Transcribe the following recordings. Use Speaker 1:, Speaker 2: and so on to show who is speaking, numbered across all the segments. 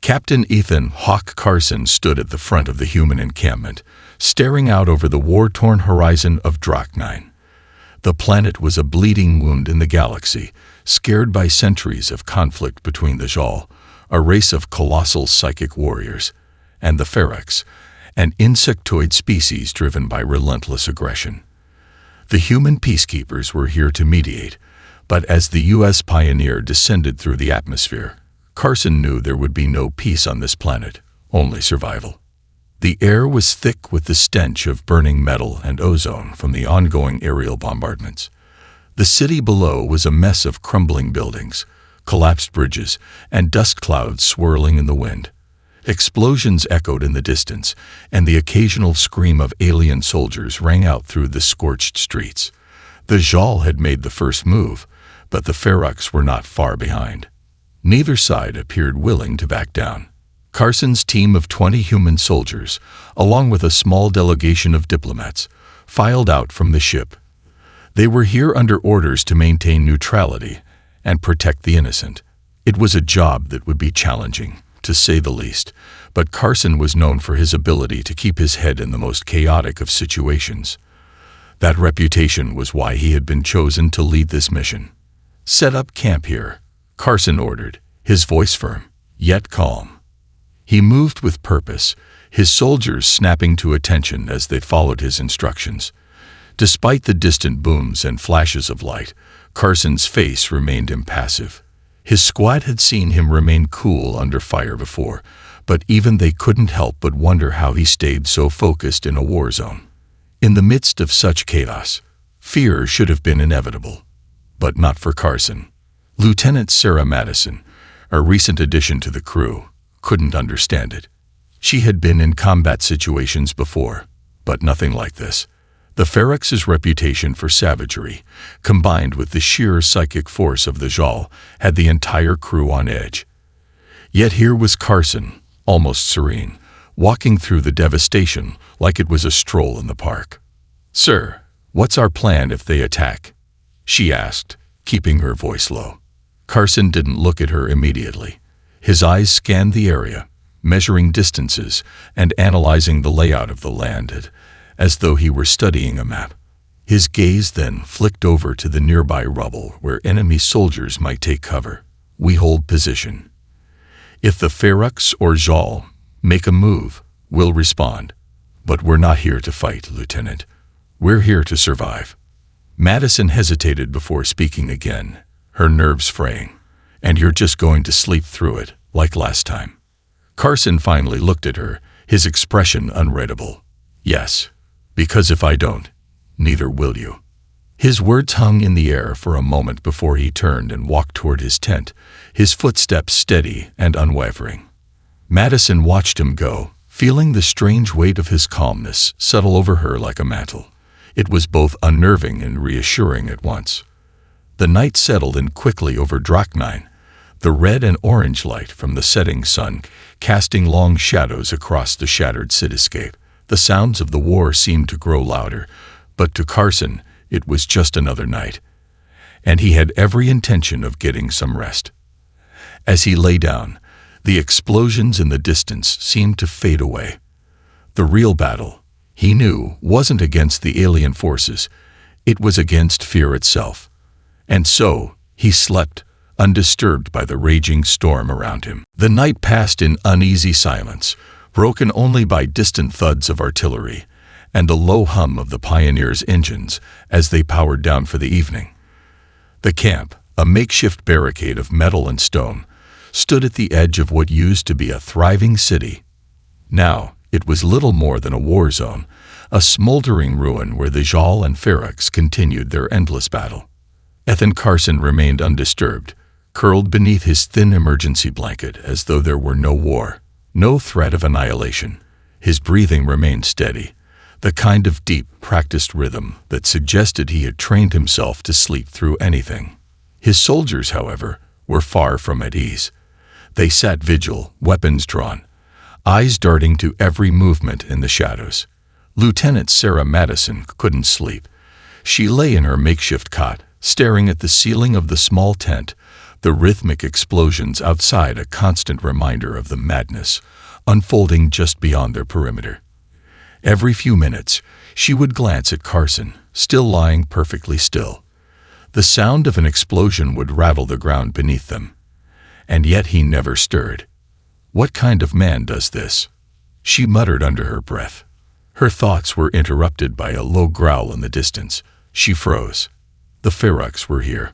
Speaker 1: Captain Ethan "Hawk" Carson stood at the front of the human encampment, staring out over the war-torn horizon of Drak-9. The planet was a bleeding wound in the galaxy, scared by centuries of conflict between the Jal, a race of colossal psychic warriors, and the Ferox, an insectoid species driven by relentless aggression. The human peacekeepers were here to mediate, but as the U.S. Pioneer descended through the atmosphere, Carson knew there would be no peace on this planet, only survival. The air was thick with the stench of burning metal and ozone from the ongoing aerial bombardments. The city below was a mess of crumbling buildings, collapsed bridges, and dust clouds swirling in the wind. Explosions echoed in the distance, and the occasional scream of alien soldiers rang out through the scorched streets. The Jal had made the first move, but the Ferox were not far behind. Neither side appeared willing to back down. Carson's team of 20 human soldiers, along with a small delegation of diplomats, filed out from the ship. They were here under orders to maintain neutrality and protect the innocent. It was a job that would be challenging, to say the least, but Carson was known for his ability to keep his head in the most chaotic of situations. That reputation was why he had been chosen to lead this mission. "Set up camp here," Carson ordered, his voice firm, yet calm. He moved with purpose, his soldiers snapping to attention as they followed his instructions. Despite the distant booms and flashes of light, Carson's face remained impassive. His squad had seen him remain cool under fire before, but even they couldn't help but wonder how he stayed so focused in a war zone. In the midst of such chaos, fear should have been inevitable, but not for Carson. Lieutenant Sarah Madison, a recent addition to the crew, couldn't understand it. She had been in combat situations before, but nothing like this. The Ferox's reputation for savagery, combined with the sheer psychic force of the Jal, had the entire crew on edge. Yet here was Carson, almost serene, walking through the devastation like it was a stroll in the park. "Sir, what's our plan if they attack?" she asked, keeping her voice low. Carson didn't look at her immediately. His eyes scanned the area, measuring distances and analyzing the layout of the land as though he were studying a map. His gaze then flicked over to the nearby rubble where enemy soldiers might take cover. "We hold position. If the Ferox or Jal make a move, we'll respond. But we're not here to fight, Lieutenant. We're here to survive." Madison hesitated before speaking again, her nerves fraying. "And you're just going to sleep through it, like last time?" Carson finally looked at her, his expression unreadable. "Yes, because if I don't, neither will you." His words hung in the air for a moment before he turned and walked toward his tent, his footsteps steady and unwavering. Madison watched him go, feeling the strange weight of his calmness settle over her like a mantle. It was both unnerving and reassuring at once. The night settled in quickly over Drak-9, the red and orange light from the setting sun casting long shadows across the shattered cityscape. The sounds of the war seemed to grow louder, but to Carson it was just another night, and he had every intention of getting some rest. As he lay down, the explosions in the distance seemed to fade away. The real battle, he knew, wasn't against the alien forces, it was against fear itself. And so, he slept, undisturbed by the raging storm around him. The night passed in uneasy silence, broken only by distant thuds of artillery and the low hum of the Pioneers' engines as they powered down for the evening. The camp, a makeshift barricade of metal and stone, stood at the edge of what used to be a thriving city. Now, it was little more than a war zone, a smoldering ruin where the Jal and Ferox continued their endless battle. Ethan Carson remained undisturbed, curled beneath his thin emergency blanket as though there were no war, no threat of annihilation. His breathing remained steady, the kind of deep, practiced rhythm that suggested he had trained himself to sleep through anything. His soldiers, however, were far from at ease. They sat vigil, weapons drawn, eyes darting to every movement in the shadows. Lieutenant Sarah Madison couldn't sleep. She lay in her makeshift cot, staring at the ceiling of the small tent, the rhythmic explosions outside a constant reminder of the madness unfolding just beyond their perimeter. Every few minutes, she would glance at Carson, still lying perfectly still. The sound of an explosion would rattle the ground beneath them. And yet he never stirred. What kind of man does this? She muttered under her breath. Her thoughts were interrupted by a low growl in the distance. She froze. The Ferox were here.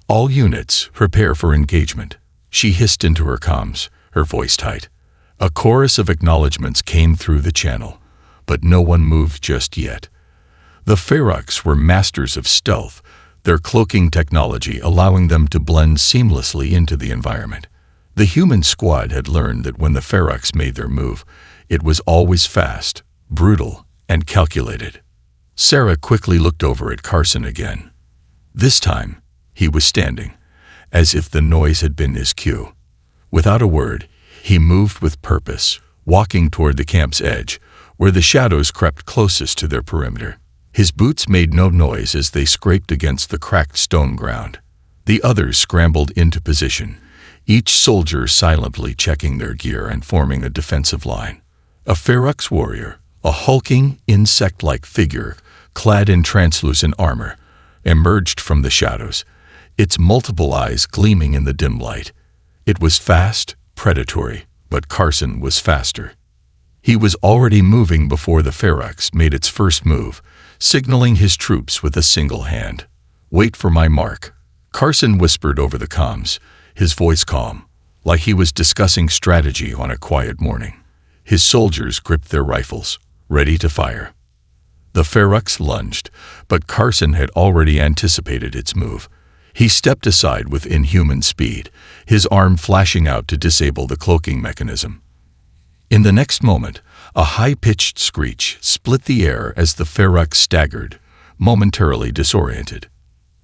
Speaker 1: All units, prepare for engagement. She hissed into her comms, her voice tight. A chorus of acknowledgments came through the channel, but no one moved just yet. The Ferox were masters of stealth, their cloaking technology allowing them to blend seamlessly into the environment. The human squad had learned that when the Ferox made their move, it was always fast, brutal, and calculated. Sarah quickly looked over at Carson again. This time, he was standing, as if the noise had been his cue. Without a word, he moved with purpose, walking toward the camp's edge, where the shadows crept closest to their perimeter. His boots made no noise as they scraped against the cracked stone ground. The others scrambled into position, each soldier silently checking their gear and forming a defensive line. A Ferox warrior, a hulking, insect-like figure, clad in translucent armor, emerged from the shadows, its multiple eyes gleaming in the dim light. It was fast, predatory, but Carson was faster. He was already moving before the Ferox made its first move, signaling his troops with a single hand. "Wait for my mark," Carson whispered over the comms, his voice calm, like he was discussing strategy on a quiet morning. His soldiers gripped their rifles, ready to fire. The Ferox lunged, but Carson had already anticipated its move. He stepped aside with inhuman speed, his arm flashing out to disable the cloaking mechanism. In the next moment, a high-pitched screech split the air as the Ferox staggered, momentarily disoriented.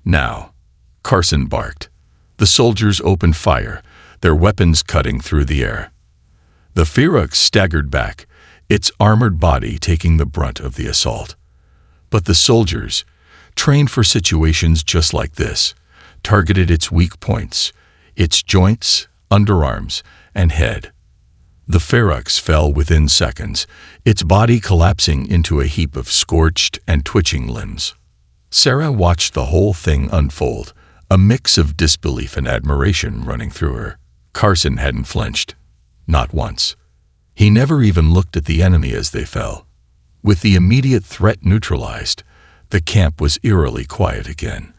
Speaker 1: "Now," Carson barked. The soldiers opened fire, their weapons cutting through the air. The Ferox staggered back, its armored body taking the brunt of the assault. But the soldiers, trained for situations just like this, targeted its weak points, its joints, underarms, and head. The Ferox fell within seconds, its body collapsing into a heap of scorched and twitching limbs. Sarah watched the whole thing unfold, a mix of disbelief and admiration running through her. Carson hadn't flinched. Not once. He never even looked at the enemy as they fell. With the immediate threat neutralized, the camp was eerily quiet again.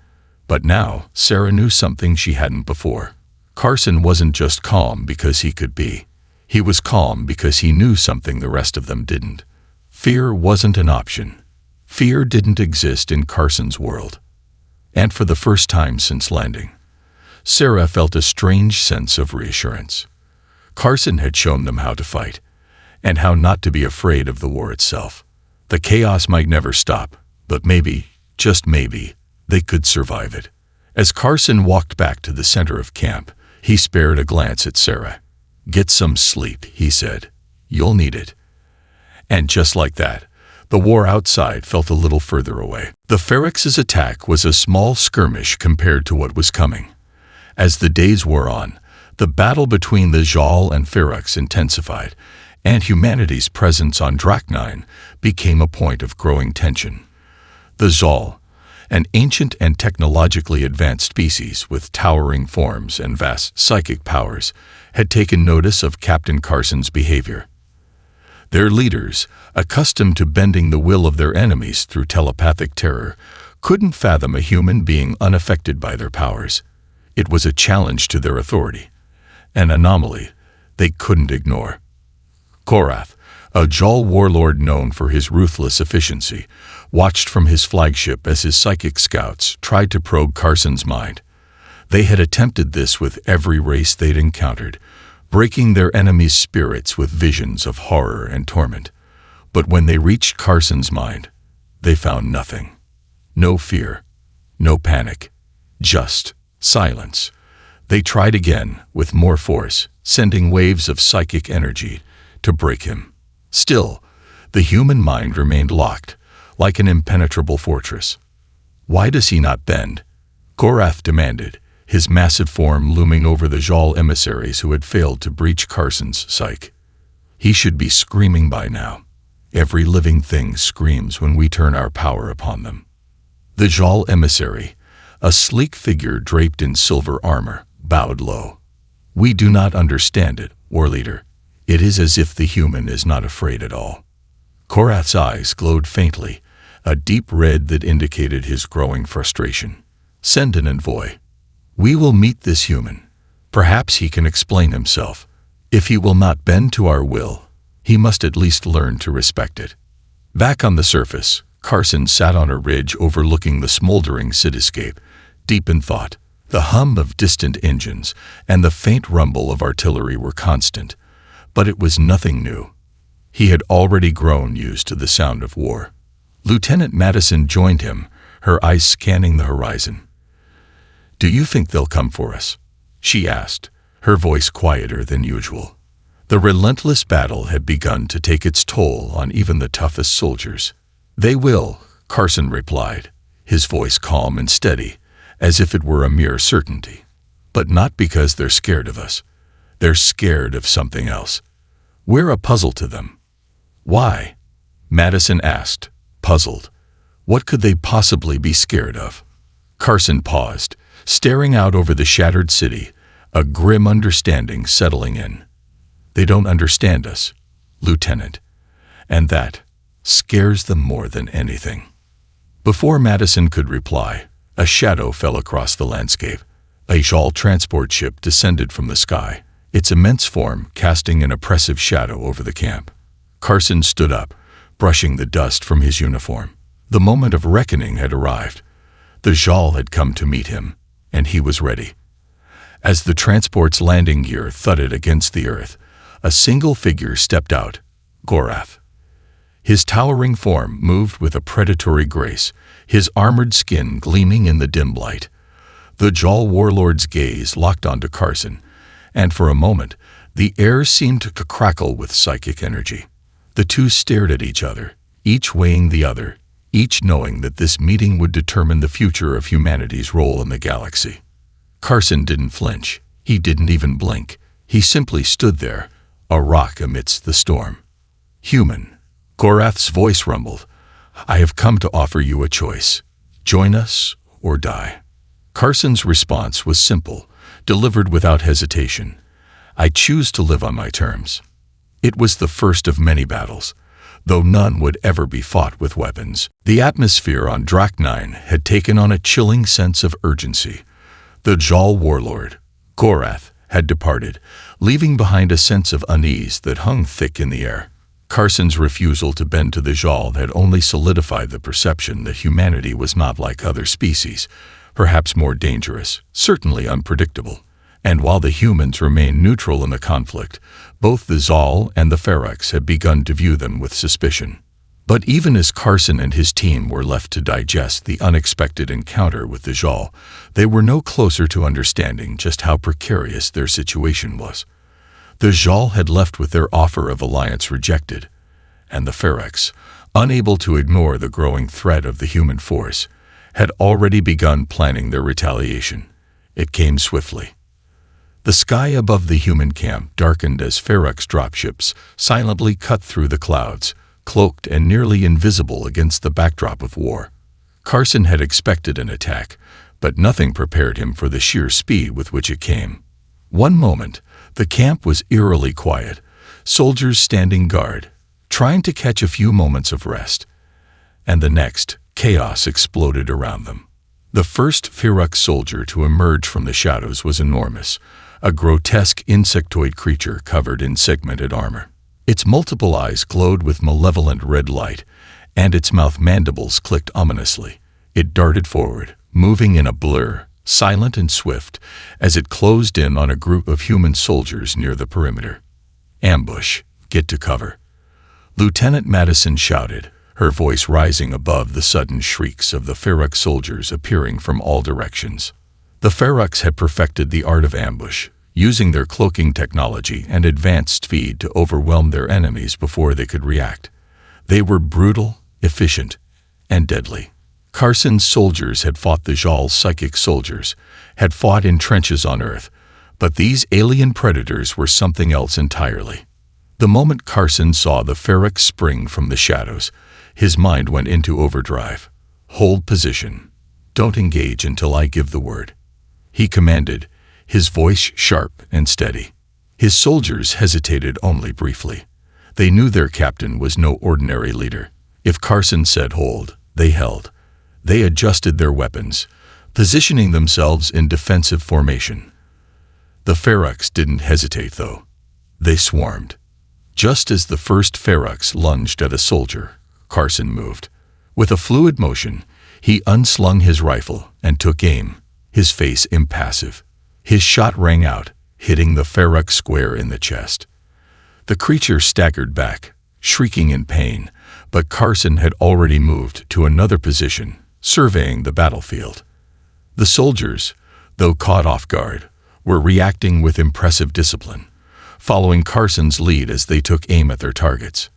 Speaker 1: But now, Sarah knew something she hadn't before. Carson wasn't just calm because he could be. He was calm because he knew something the rest of them didn't. Fear wasn't an option. Fear didn't exist in Carson's world. And for the first time since landing, Sarah felt a strange sense of reassurance. Carson had shown them how to fight, and how not to be afraid of the war itself. The chaos might never stop, but maybe, just maybe, they could survive it. As Carson walked back to the center of camp, he spared a glance at Sarah. "Get some sleep," he said. "You'll need it." And just like that, the war outside felt a little further away. The Ferox's attack was a small skirmish compared to what was coming. As the days wore on, the battle between the Zal and Ferox intensified, and humanity's presence on Drak-9 became a point of growing tension. The Zal, an ancient and technologically advanced species with towering forms and vast psychic powers, had taken notice of Captain Carson's behavior. Their leaders, accustomed to bending the will of their enemies through telepathic terror, couldn't fathom a human being unaffected by their powers. It was a challenge to their authority, an anomaly they couldn't ignore. Korath, a Zal warlord known for his ruthless efficiency, watched from his flagship as his psychic scouts tried to probe Carson's mind. They had attempted this with every race they'd encountered, breaking their enemies' spirits with visions of horror and torment. But when they reached Carson's mind, they found nothing. No fear, no panic, just silence. They tried again, with more force, sending waves of psychic energy to break him. Still, the human mind remained locked, like an impenetrable fortress. "Why does he not bend?" Korath demanded, his massive form looming over the Jal emissaries who had failed to breach Carson's psyche. He should be screaming by now. Every living thing screams when we turn our power upon them. The Jal emissary, a sleek figure draped in silver armor, bowed low. "We do not understand it, War Leader. It is as if the human is not afraid at all." Korath's eyes glowed faintly, a deep red that indicated his growing frustration. "Send an envoy. We will meet this human. Perhaps he can explain himself. If he will not bend to our will, he must at least learn to respect it." Back on the surface, Carson sat on a ridge overlooking the smoldering cityscape, deep in thought. The hum of distant engines and the faint rumble of artillery were constant, but it was nothing new. He had already grown used to the sound of war. Lieutenant Madison joined him, her eyes scanning the horizon. "Do you think they'll come for us?" she asked, her voice quieter than usual. The relentless battle had begun to take its toll on even the toughest soldiers. "They will," Carson replied, his voice calm and steady, as if it were a mere certainty. "But not because they're scared of us. They're scared of something else. We're a puzzle to them." "Why?" Madison asked, puzzled. What could they possibly be scared of? Carson paused, staring out over the shattered city, a grim understanding settling in. "They don't understand us, Lieutenant, and that scares them more than anything." Before Madison could reply, a shadow fell across the landscape. A Jal transport ship descended from the sky, its immense form casting an oppressive shadow over the camp. Carson stood up, brushing the dust from his uniform. The moment of reckoning had arrived. The Jal had come to meet him, and he was ready. As the transport's landing gear thudded against the earth, a single figure stepped out, Korath. His towering form moved with a predatory grace, his armored skin gleaming in the dim light. The Jal warlord's gaze locked onto Carson, and for a moment, the air seemed to crackle with psychic energy. The two stared at each other, each weighing the other, each knowing that this meeting would determine the future of humanity's role in the galaxy. Carson didn't flinch. He didn't even blink. He simply stood there, a rock amidst the storm. "Human," Korath's voice rumbled, "I have come to offer you a choice. Join us or die." Carson's response was simple, delivered without hesitation. "I choose to live on my terms." It was the first of many battles, though none would ever be fought with weapons. The atmosphere on Drak 9 had taken on a chilling sense of urgency. The Jal warlord, Korath, had departed, leaving behind a sense of unease that hung thick in the air. Carson's refusal to bend to the Jal had only solidified the perception that humanity was not like other species, perhaps more dangerous, certainly unpredictable. And while the humans remained neutral in the conflict, both the Zal and the Ferox had begun to view them with suspicion. But even as Carson and his team were left to digest the unexpected encounter with the Jal, they were no closer to understanding just how precarious their situation was. The Jal had left with their offer of alliance rejected, and the Ferox, unable to ignore the growing threat of the human force, had already begun planning their retaliation. It came swiftly. The sky above the human camp darkened as Ferox dropships silently cut through the clouds, cloaked and nearly invisible against the backdrop of war. Carson had expected an attack, but nothing prepared him for the sheer speed with which it came. One moment, the camp was eerily quiet, soldiers standing guard, trying to catch a few moments of rest. And the next, chaos exploded around them. The first Ferox soldier to emerge from the shadows was enormous, a grotesque insectoid creature covered in segmented armor. Its multiple eyes glowed with malevolent red light, and its mouth mandibles clicked ominously. It darted forward, moving in a blur, silent and swift, as it closed in on a group of human soldiers near the perimeter. "Ambush, get to cover," Lieutenant Madison shouted, her voice rising above the sudden shrieks of the Ferox soldiers appearing from all directions. The Ferox had perfected the art of ambush, using their cloaking technology and advanced speed to overwhelm their enemies before they could react. They were brutal, efficient, and deadly. Carson's soldiers had fought the Jal's psychic soldiers, had fought in trenches on Earth, but these alien predators were something else entirely. The moment Carson saw the Ferox spring from the shadows, his mind went into overdrive. "Hold position. Don't engage until I give the word," he commanded, his voice sharp and steady. His soldiers hesitated only briefly. They knew their captain was no ordinary leader. If Carson said hold, they held. They adjusted their weapons, positioning themselves in defensive formation. The Ferox didn't hesitate, though. They swarmed. Just as the first Ferox lunged at a soldier, Carson moved. With a fluid motion, he unslung his rifle and took aim, his face impassive. His shot rang out, hitting the Ferox square in the chest. The creature staggered back, shrieking in pain, but Carson had already moved to another position, surveying the battlefield. The soldiers, though caught off guard, were reacting with impressive discipline, following Carson's lead as they took aim at their targets.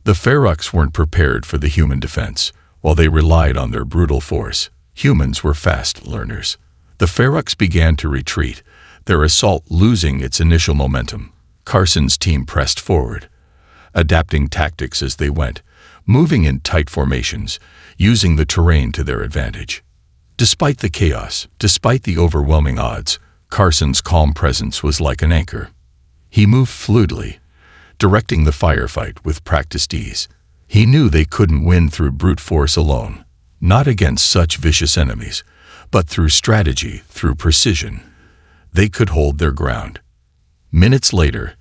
Speaker 1: The Ferox weren't prepared for the human defense. While they relied on their brutal force, humans were fast learners. The Ferox began to retreat, their assault losing its initial momentum. Carson's team pressed forward, adapting tactics as they went, moving in tight formations, using the terrain to their advantage. Despite the chaos, despite the overwhelming odds, Carson's calm presence was like an anchor. He moved fluidly, directing the firefight with practiced ease. He knew they couldn't win through brute force alone, not against such vicious enemies, but through strategy, through precision. They could hold their ground. Minutes later,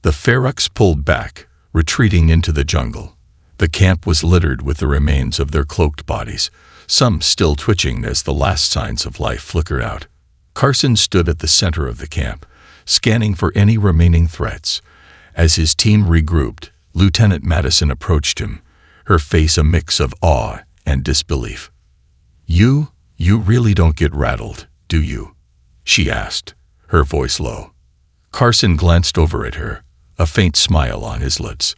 Speaker 1: the Ferox pulled back, retreating into the jungle. The camp was littered with the remains of their cloaked bodies, some still twitching as the last signs of life flickered out. Carson stood at the center of the camp, scanning for any remaining threats. As his team regrouped, Lieutenant Madison approached him, her face a mix of awe and disbelief. You really don't get rattled, do you?" she asked, her voice low. Carson glanced over at her, a faint smile on his lips.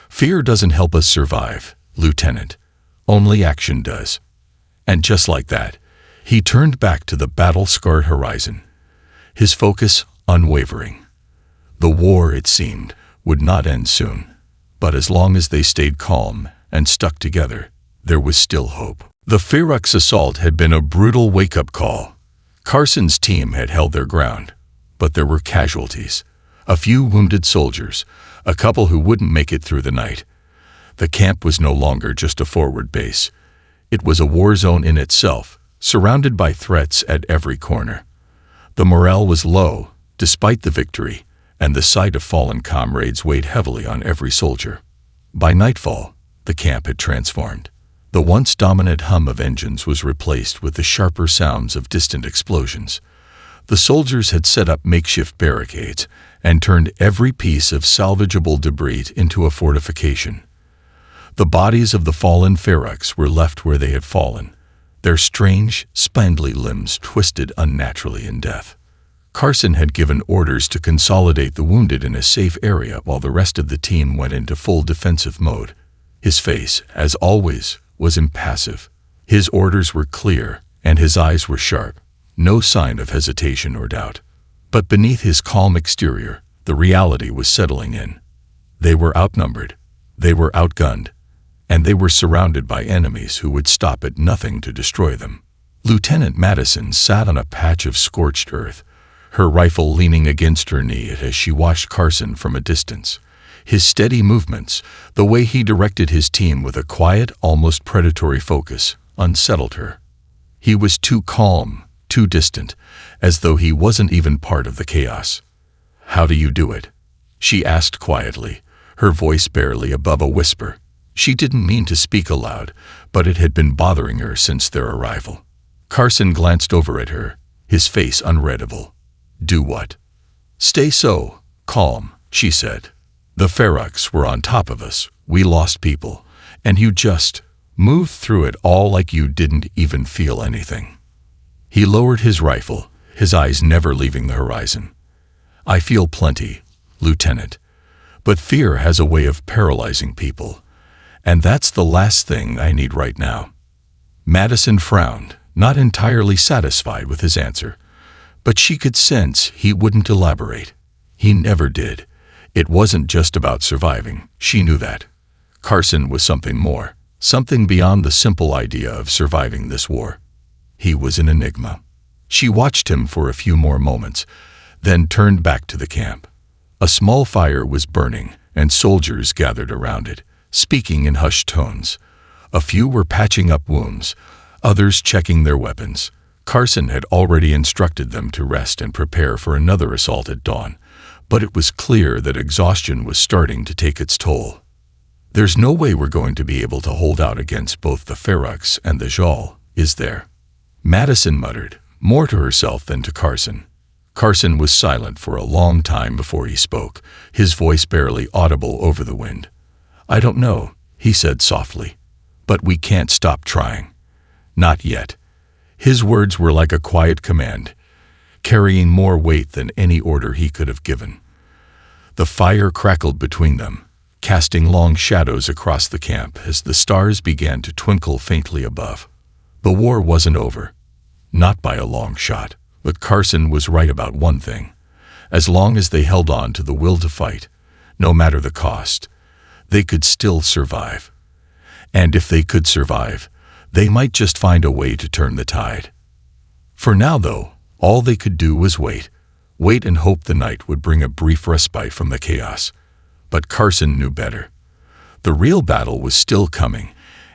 Speaker 1: "Fear doesn't help us survive, Lieutenant. Only action does." And just like that, he turned back to the battle-scarred horizon, his focus unwavering. The war, it seemed, would not end soon. But as long as they stayed calm and stuck together, there was still hope. The Ferox assault had been a brutal wake-up call. Carson's team had held their ground, but there were casualties. A few wounded soldiers, a couple who wouldn't make it through the night. The camp was no longer just a forward base. It was a war zone in itself, surrounded by threats at every corner. The morale was low, despite the victory, and the sight of fallen comrades weighed heavily on every soldier. By nightfall, the camp had transformed. The once dominant hum of engines was replaced with the sharper sounds of distant explosions. The soldiers had set up makeshift barricades and turned every piece of salvageable debris into a fortification. The bodies of the fallen Ferox were left where they had fallen, their strange, spindly limbs twisted unnaturally in death. Carson had given orders to consolidate the wounded in a safe area while the rest of the team went into full defensive mode. His face, as always, was impassive. His orders were clear, and his eyes were sharp, no sign of hesitation or doubt. But beneath his calm exterior, the reality was settling in. They were outnumbered, they were outgunned, and they were surrounded by enemies who would stop at nothing to destroy them. Lieutenant Madison sat on a patch of scorched earth, her rifle leaning against her knee as she watched Carson from a distance. His steady movements, the way he directed his team with a quiet, almost predatory focus, unsettled her. He was too calm, too distant, as though he wasn't even part of the chaos. "How do you do it?" she asked quietly, her voice barely above a whisper. She didn't mean to speak aloud, but it had been bothering her since their arrival. Carson glanced over at her, his face unreadable. "Do what?" "Stay so calm," she said. "The Ferox were on top of us, we lost people, and you just moved through it all like you didn't even feel anything." He lowered his rifle, his eyes never leaving the horizon. "I feel plenty, Lieutenant, but fear has a way of paralyzing people, and that's the last thing I need right now." Madison frowned, not entirely satisfied with his answer. But she could sense he wouldn't elaborate. He never did. It wasn't just about surviving, she knew that. Carson was something more, something beyond the simple idea of surviving this war. He was an enigma. She watched him for a few more moments, then turned back to the camp. A small fire was burning, and soldiers gathered around it, speaking in hushed tones. A few were patching up wounds, others checking their weapons. Carson had already instructed them to rest and prepare for another assault at dawn, but it was clear that exhaustion was starting to take its toll. There's no way we're going to be able to hold out against both the Ferox and the Jal, is there? Madison muttered, more to herself than to Carson. Carson was silent for a long time before he spoke, his voice barely audible over the wind. I don't know, he said softly, but we can't stop trying. Not yet. His words were like a quiet command, carrying more weight than any order he could have given. The fire crackled between them, casting long shadows across the camp as the stars began to twinkle faintly above. The war wasn't over. Not by a long shot, but Carson was right about one thing. As long as they held on to the will to fight, no matter the cost, they could still survive. And if they could survive, they might just find a way to turn the tide. For now, though, all they could do was wait and hope the night would bring a brief respite from the chaos. But Carson knew better. The real battle was still coming,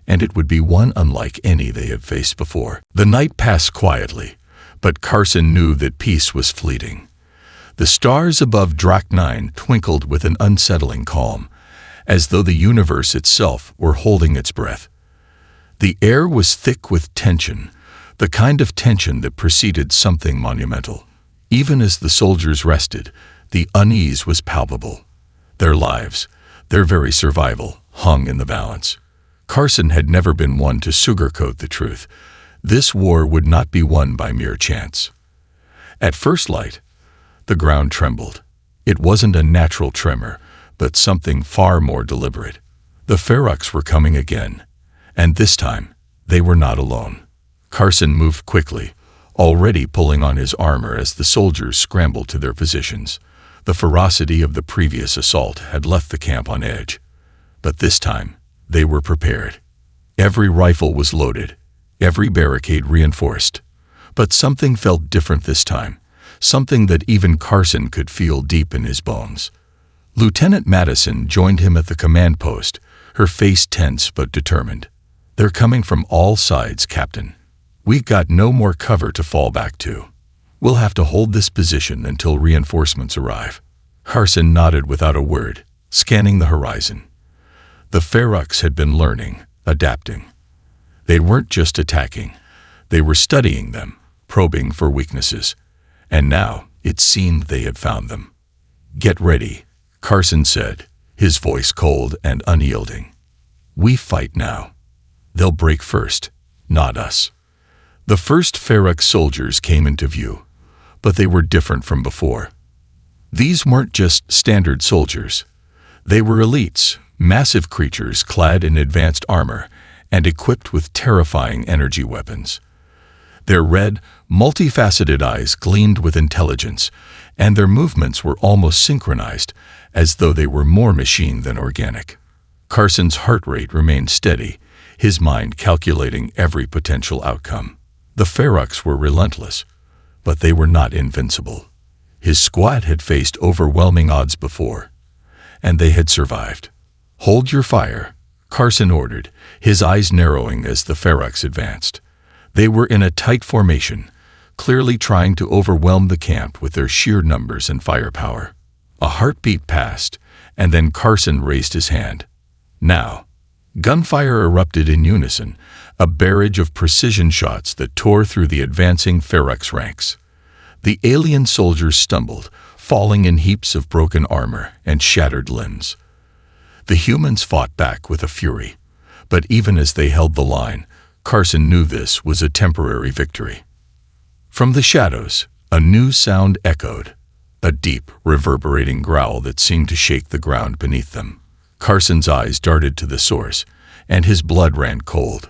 Speaker 1: and it would be one unlike any they had faced before. The night passed quietly, but Carson knew that peace was fleeting. The stars above Drak 9 twinkled with an unsettling calm, as though the universe itself were holding its breath. The air was thick with tension, the kind of tension that preceded something monumental. Even as the soldiers rested, the unease was palpable. Their lives, their very survival, hung in the balance. Carson had never been one to sugarcoat the truth. This war would not be won by mere chance. At first light, the ground trembled. It wasn't a natural tremor, but something far more deliberate. The Ferox were coming again, and this time, they were not alone. Carson moved quickly, already pulling on his armor as the soldiers scrambled to their positions. The ferocity of the previous assault had left the camp on edge, but this time, they were prepared. Every rifle was loaded, every barricade reinforced. But something felt different this time, something that even Carson could feel deep in his bones. Lieutenant Madison joined him at the command post, her face tense but determined. They're coming from all sides, Captain. We've got no more cover to fall back to. We'll have to hold this position until reinforcements arrive. Carson nodded without a word, scanning the horizon. The Ferox had been learning, adapting. They weren't just attacking. They were studying them, probing for weaknesses. And now, it seemed they had found them. Get ready, Carson said, his voice cold and unyielding. We fight now. They'll break first, not us. The first Ferox soldiers came into view, but they were different from before. These weren't just standard soldiers. They were elites, massive creatures clad in advanced armor and equipped with terrifying energy weapons. Their red, multifaceted eyes gleamed with intelligence, and their movements were almost synchronized, as though they were more machine than organic. Carson's heart rate remained steady, his mind calculating every potential outcome. The Ferox were relentless, but they were not invincible. His squad had faced overwhelming odds before, and they had survived. Hold your fire, Carson ordered, his eyes narrowing as the Ferox advanced. They were in a tight formation, clearly trying to overwhelm the camp with their sheer numbers and firepower. A heartbeat passed, and then Carson raised his hand. Now, gunfire erupted in unison, a barrage of precision shots that tore through the advancing Ferox ranks. The alien soldiers stumbled, falling in heaps of broken armor and shattered limbs. The humans fought back with a fury, but even as they held the line, Carson knew this was a temporary victory. From the shadows, a new sound echoed, a deep, reverberating growl that seemed to shake the ground beneath them. Carson's eyes darted to the source, and his blood ran cold.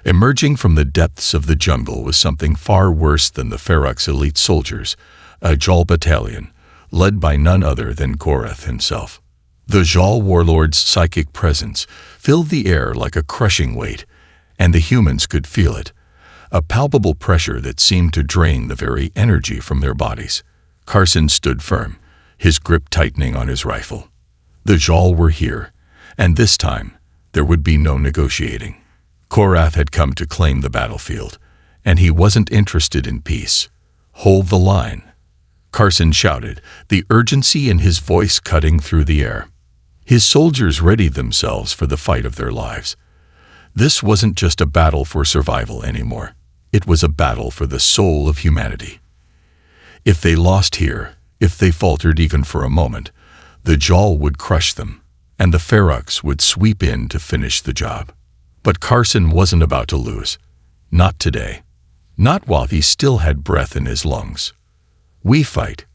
Speaker 1: Emerging from the depths of the jungle was something far worse than the Ferox elite soldiers, a Jal battalion, led by none other than Korath himself. The Jal warlord's psychic presence filled the air like a crushing weight, and the humans could feel it, a palpable pressure that seemed to drain the very energy from their bodies. Carson stood firm, his grip tightening on his rifle. The Jal were here, and this time there would be no negotiating. Korath had come to claim the battlefield, and he wasn't interested in peace. "Hold the line," Carson shouted, the urgency in his voice cutting through the air. His soldiers readied themselves for the fight of their lives. This wasn't just a battle for survival anymore. It was a battle for the soul of humanity. If they lost here, if they faltered even for a moment, the Jal would crush them, and the Ferox would sweep in to finish the job. But Carson wasn't about to lose. Not today. Not while he still had breath in his lungs. "We fight,"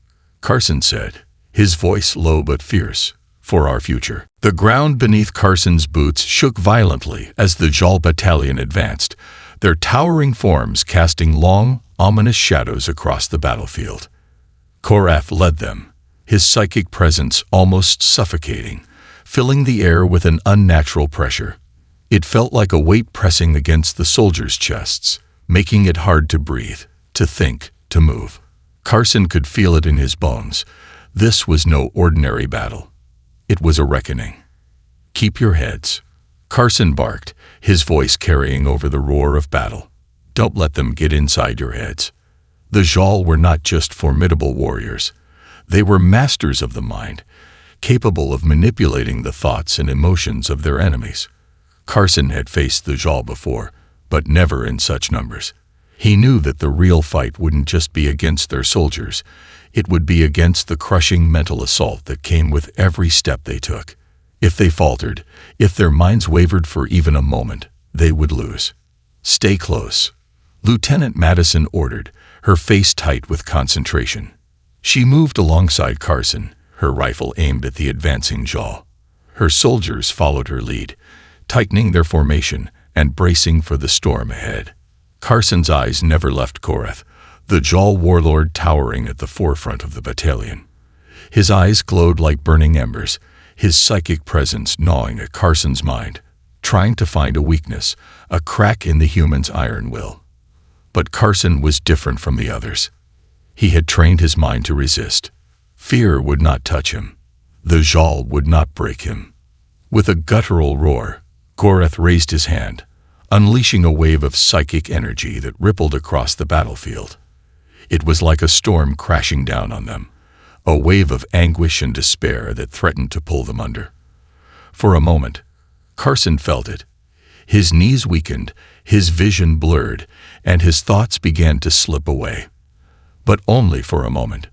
Speaker 1: Carson said, his voice low but fierce, "for our future." The ground beneath Carson's boots shook violently as the Jal battalion advanced, their towering forms casting long, ominous shadows across the battlefield. Korath led them, his psychic presence almost suffocating, filling the air with an unnatural pressure. It felt like a weight pressing against the soldiers' chests, making it hard to breathe, to think, to move. Carson could feel it in his bones. This was no ordinary battle. It was a reckoning. "Keep your heads," Carson barked, his voice carrying over the roar of battle. "Don't let them get inside your heads." The Jal were not just formidable warriors. They were masters of the mind, capable of manipulating the thoughts and emotions of their enemies. Carson had faced the Jal before, but never in such numbers. He knew that the real fight wouldn't just be against their soldiers. It would be against the crushing mental assault that came with every step they took. If they faltered, if their minds wavered for even a moment, they would lose. "Stay close," Lieutenant Madison ordered, her face tight with concentration. She moved alongside Carson, her rifle aimed at the advancing Jal. Her soldiers followed her lead, tightening their formation and bracing for the storm ahead. Carson's eyes never left Korath, the Jal warlord towering at the forefront of the battalion. His eyes glowed like burning embers, his psychic presence gnawing at Carson's mind, trying to find a weakness, a crack in the human's iron will. But Carson was different from the others. He had trained his mind to resist. Fear would not touch him. The Jal would not break him. With a guttural roar, Korath raised his hand, unleashing a wave of psychic energy that rippled across the battlefield. It was like a storm crashing down on them, a wave of anguish and despair that threatened to pull them under. For a moment, Carson felt it. His knees weakened, his vision blurred, and his thoughts began to slip away. But only for a moment.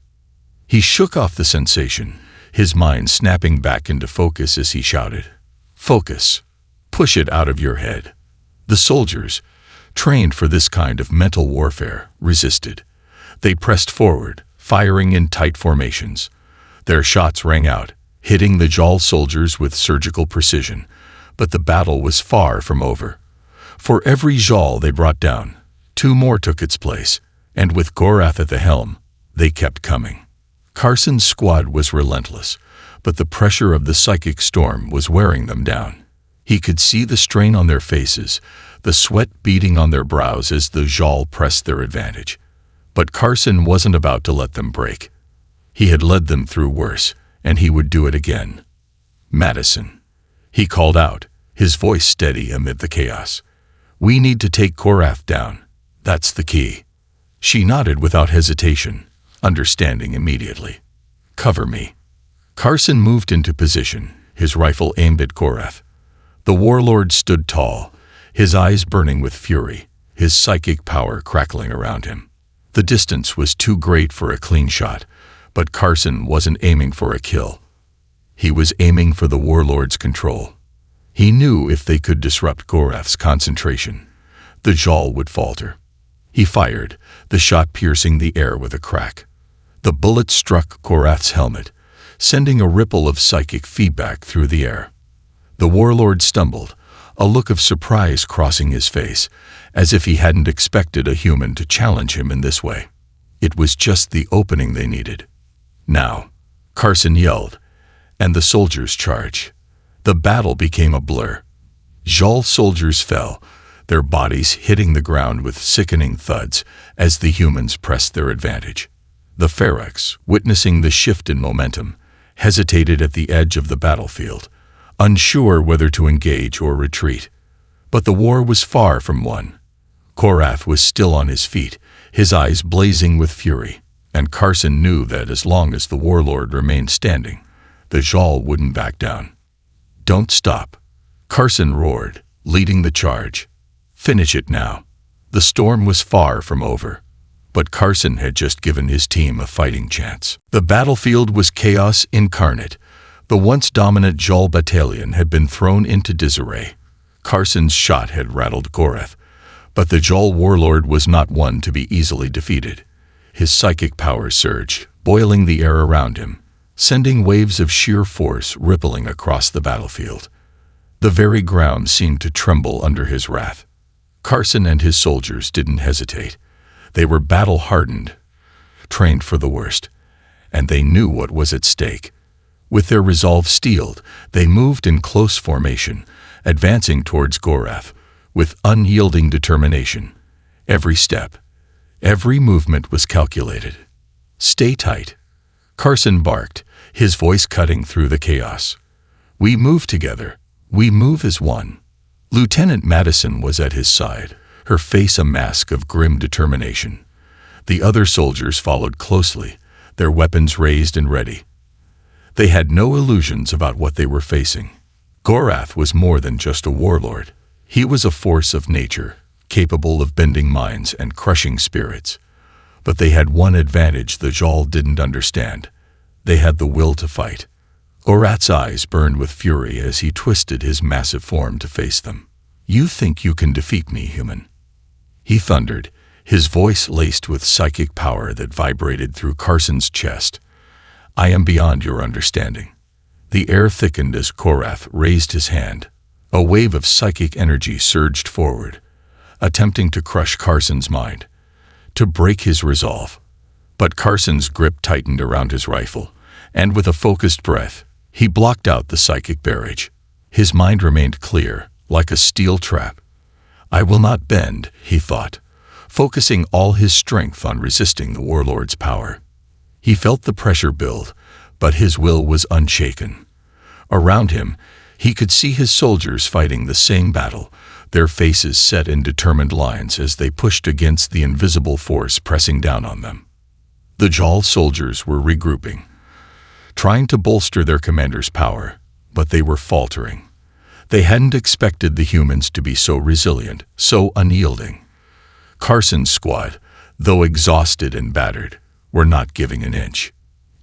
Speaker 1: He shook off the sensation, his mind snapping back into focus as he shouted, "Focus! Push it out of your head." The soldiers, trained for this kind of mental warfare, resisted. They pressed forward, firing in tight formations. Their shots rang out, hitting the Jal soldiers with surgical precision, but the battle was far from over. For every Jal they brought down, two more took its place, and with Korath at the helm, they kept coming. Carson's squad was relentless, but the pressure of the psychic storm was wearing them down. He could see the strain on their faces, the sweat beading on their brows as the Jal pressed their advantage. But Carson wasn't about to let them break. He had led them through worse, and he would do it again. "Madison," he called out, his voice steady amid the chaos. "We need to take Korath down. That's the key." She nodded without hesitation, understanding immediately. "Cover me." Carson moved into position, his rifle aimed at Korath. The warlord stood tall, his eyes burning with fury, his psychic power crackling around him. The distance was too great for a clean shot, but Carson wasn't aiming for a kill. He was aiming for the warlord's control. He knew if they could disrupt Korath's concentration, the Jal would falter. He fired, the shot piercing the air with a crack. The bullet struck Korath's helmet, sending a ripple of psychic feedback through the air. The warlord stumbled, a look of surprise crossing his face, as if he hadn't expected a human to challenge him in this way. It was just the opening they needed. Now, Carson yelled, and the soldiers charged. The battle became a blur. Zhal soldiers fell, their bodies hitting the ground with sickening thuds as the humans pressed their advantage. The Ferex, witnessing the shift in momentum, hesitated at the edge of the battlefield, unsure whether to engage or retreat. But the war was far from won. Korath was still on his feet, his eyes blazing with fury, and Carson knew that as long as the warlord remained standing, the Zhal wouldn't back down. "Don't stop," Carson roared, leading the charge. "Finish it now." The storm was far from over, but Carson had just given his team a fighting chance. The battlefield was chaos incarnate. The once dominant Zhal battalion had been thrown into disarray. Carson's shot had rattled Korath, but the Zhal warlord was not one to be easily defeated. His psychic powers surged, boiling the air around him, sending waves of sheer force rippling across the battlefield. The very ground seemed to tremble under his wrath. Carson and his soldiers didn't hesitate. They were battle-hardened, trained for the worst, and they knew what was at stake. With their resolve steeled, they moved in close formation, advancing towards Korath with unyielding determination. Every step, every movement was calculated. "Stay tight," Carson barked, his voice cutting through the chaos. "We move together. We move as one." Lieutenant Madison was at his side, her face a mask of grim determination. The other soldiers followed closely, their weapons raised and ready. They had no illusions about what they were facing. Korath was more than just a warlord. He was a force of nature, capable of bending minds and crushing spirits. But they had one advantage the Zhal didn't understand. They had the will to fight. Korath's eyes burned with fury as he twisted his massive form to face them. "You think you can defeat me, human?" he thundered, his voice laced with psychic power that vibrated through Carson's chest. "I am beyond your understanding." The air thickened as Korath raised his hand. A wave of psychic energy surged forward, attempting to crush Carson's mind, to break his resolve. But Carson's grip tightened around his rifle, and with a focused breath, he blocked out the psychic barrage. His mind remained clear, like a steel trap. "I will not bend," he thought, focusing all his strength on resisting the warlord's power. He felt the pressure build, but his will was unshaken. Around him, he could see his soldiers fighting the same battle, their faces set in determined lines as they pushed against the invisible force pressing down on them. The Zhal soldiers were regrouping, trying to bolster their commander's power, but they were faltering. They hadn't expected the humans to be so resilient, so unyielding. Carson's squad, though exhausted and battered, were not giving an inch.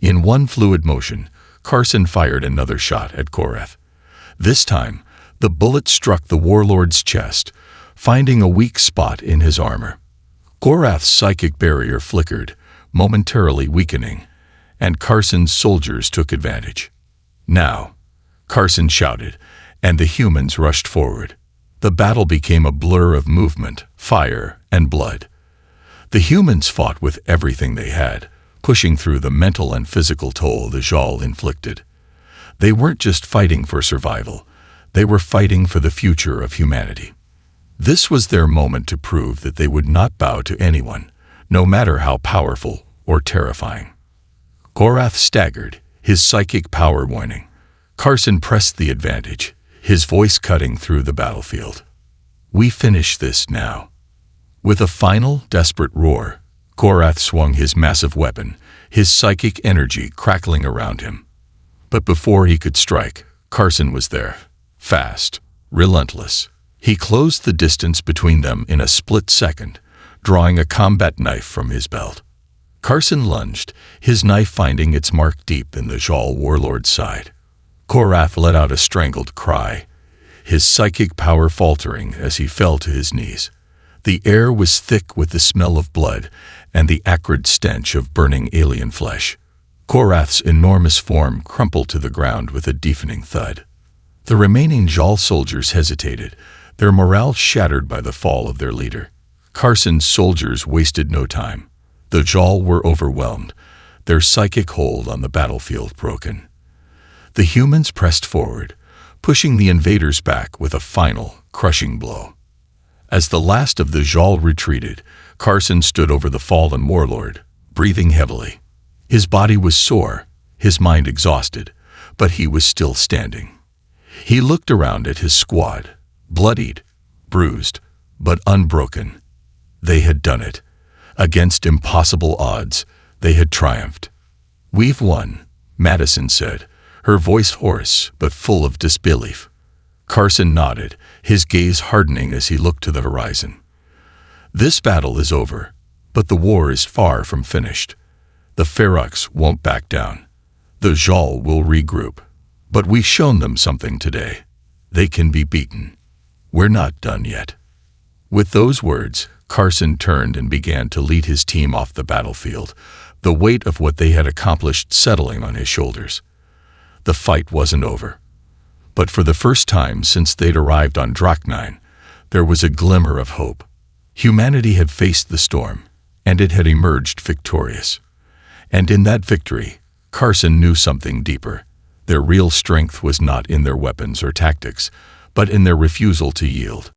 Speaker 1: In one fluid motion, Carson fired another shot at Korath. This time, the bullet struck the warlord's chest, finding a weak spot in his armor. Korath's psychic barrier flickered, momentarily weakening, and Carson's soldiers took advantage. "Now," Carson shouted, and the humans rushed forward. The battle became a blur of movement, fire, and blood. The humans fought with everything they had, pushing through the mental and physical toll the Zhal inflicted. They weren't just fighting for survival, they were fighting for the future of humanity. This was their moment to prove that they would not bow to anyone, no matter how powerful or terrifying. Korath staggered, his psychic power waning. Carson pressed the advantage, his voice cutting through the battlefield. "We finish this now." With a final, desperate roar, Korath swung his massive weapon, his psychic energy crackling around him. But before he could strike, Carson was there, fast, relentless. He closed the distance between them in a split second, drawing a combat knife from his belt. Carson lunged, his knife finding its mark deep in the Zhal warlord's side. Korath let out a strangled cry, his psychic power faltering as he fell to his knees. The air was thick with the smell of blood and the acrid stench of burning alien flesh. Korath's enormous form crumpled to the ground with a deafening thud. The remaining Jal soldiers hesitated, their morale shattered by the fall of their leader. Carson's soldiers wasted no time. The Jal were overwhelmed, their psychic hold on the battlefield broken. The humans pressed forward, pushing the invaders back with a final, crushing blow. As the last of the Jal retreated, Carson stood over the fallen warlord, breathing heavily. His body was sore, his mind exhausted, but he was still standing. He looked around at his squad, bloodied, bruised, but unbroken. They had done it. Against impossible odds, they had triumphed. "We've won," Madison said, her voice hoarse but full of disbelief. Carson nodded, his gaze hardening as he looked to the horizon. "This battle is over, but the war is far from finished. The Ferox won't back down. The Jal will regroup. But we've shown them something today. They can be beaten. We're not done yet." With those words, Carson turned and began to lead his team off the battlefield, the weight of what they had accomplished settling on his shoulders. The fight wasn't over. But for the first time since they'd arrived on Draknine, there was a glimmer of hope. Humanity had faced the storm, and it had emerged victorious. And in that victory, Carson knew something deeper. Their real strength was not in their weapons or tactics, but in their refusal to yield.